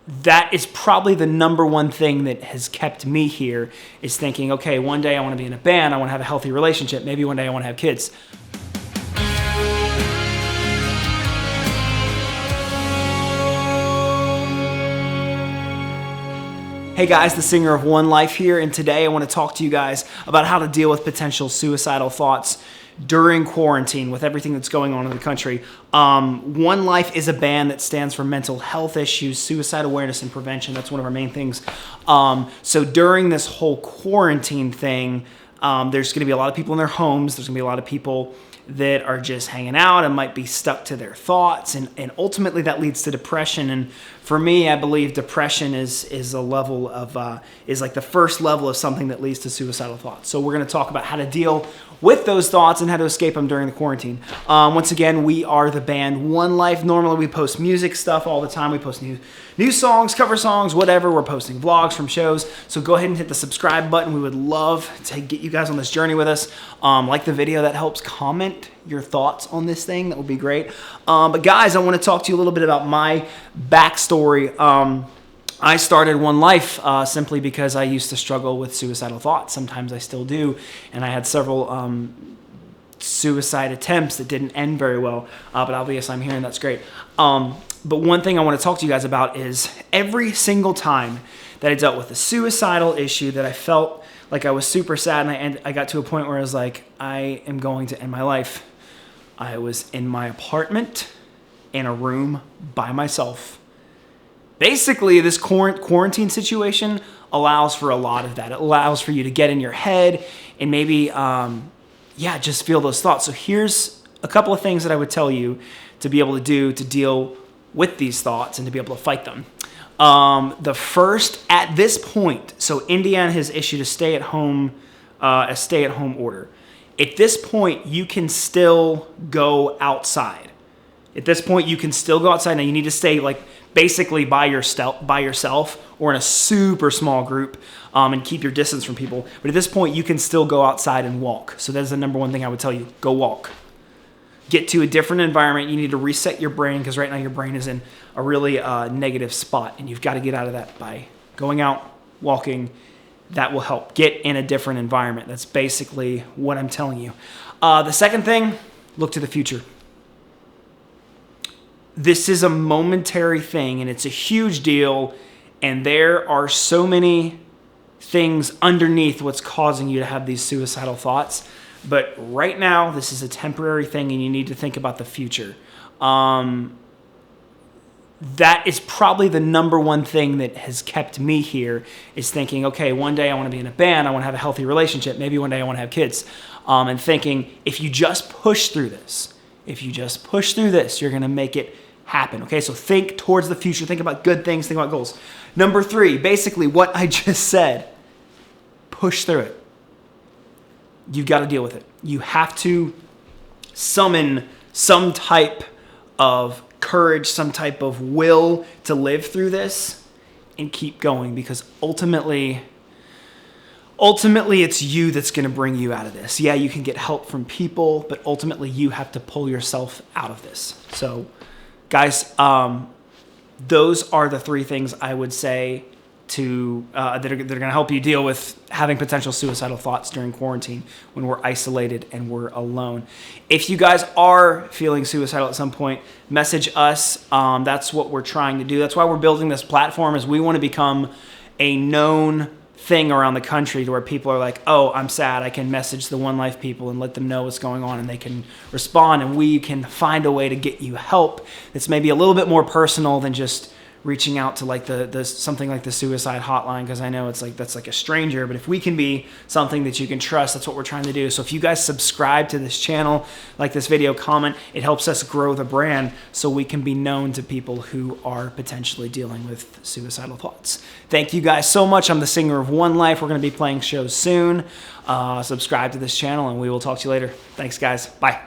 that is probably the number one thing that has kept me here, is thinking, okay, one day I want to be in a band, I want to have a healthy relationship, maybe one day I want to have kids. Hey guys, the singer of OneLife here, and today I want to talk to you guys about how to deal with potential suicidal thoughts during quarantine with everything that's going on in the country. OneLife is a band that stands for mental health issues, suicide awareness, and prevention. That's one of our main things. So during this whole quarantine thing, there's going to be a lot of people in their homes. There's going to be a lot of people that are just hanging out and might be stuck to their thoughts, and ultimately that leads to depression. And for me, I believe depression is a level of is like the first level of something that leads to suicidal thoughts. So we're going to talk about how to deal with those thoughts and how to escape them during the quarantine. Once again, we are the band OneLife. Normally we post music stuff all the time. We post new songs, cover songs, whatever. We're posting vlogs from shows. So go ahead and hit the subscribe button. We would love to get you guys on this journey with us. Like the video, that helps. Comment your thoughts on this thing. That would be great. But guys, I want to talk to you a little bit about my backstory. I started OneLife simply because I used to struggle with suicidal thoughts. Sometimes I still do, and I had several suicide attempts that didn't end very well, but obviously I'm here and that's great. But one thing I want to talk to you guys about is every single time that I dealt with a suicidal issue that I felt like I was super sad, and I got to a point where I was like, I am going to end my life. I was in my apartment in a room by myself. Basically, this quarantine situation allows for a lot of that. It allows for you to get in your head and maybe, just feel those thoughts. So here's a couple of things that I would tell you to be able to do to deal with these thoughts and to be able to fight them. The first, at this point, so Indiana has issued a stay-at-home order. At this point, you can still go outside. At this point, you can still go outside. Now, you need to stay basically by yourself or in a super small group and keep your distance from people. But at this point, you can still go outside and walk. So that's the number one thing I would tell you. Go walk. Get to a different environment. You need to reset your brain because right now your brain is in a really negative spot, and you've got to get out of that by going out, walking. That will help. Get in a different environment. That's basically what I'm telling you. The second thing, look to the future. This is a momentary thing, and it's a huge deal, and there are so many things underneath what's causing you to have these suicidal thoughts. But right now, this is a temporary thing, and you need to think about the future. That is probably the number one thing that has kept me here, is thinking, okay, one day I want to be in a band, I want to have a healthy relationship, maybe one day I want to have kids. And thinking, if you just push through this, you're going to make it happen. Okay, so think towards the future. Think about good things. Think about goals. Number 3, basically what I just said. Push through it. You've got to deal with it. You have to summon some type of courage, some type of will to live through this and keep going, because ultimately it's you that's going to bring you out of this. Yeah, you can get help from people, but ultimately you have to pull yourself out of this. So guys, those are the 3 things I would say to that are going to help you deal with having potential suicidal thoughts during quarantine when we're isolated and we're alone. If you guys are feeling suicidal at some point, message us. That's what we're trying to do. That's why we're building this platform, is we want to become a known thing around the country to where people are like, oh, I'm sad. I can message the OneLife people and let them know what's going on, and they can respond, and we can find a way to get you help that's maybe a little bit more personal than just reaching out to the something like the suicide hotline, because I know it's that's like a stranger. But if we can be something that you can trust, that's what we're trying to do. So if you guys subscribe to this channel, like this video, comment, it helps us grow the brand so we can be known to people who are potentially dealing with suicidal thoughts. Thank you guys so much. I'm the singer of OneLife. We're going to be playing shows soon. Subscribe to this channel, and we will talk to you later. Thanks, guys. Bye.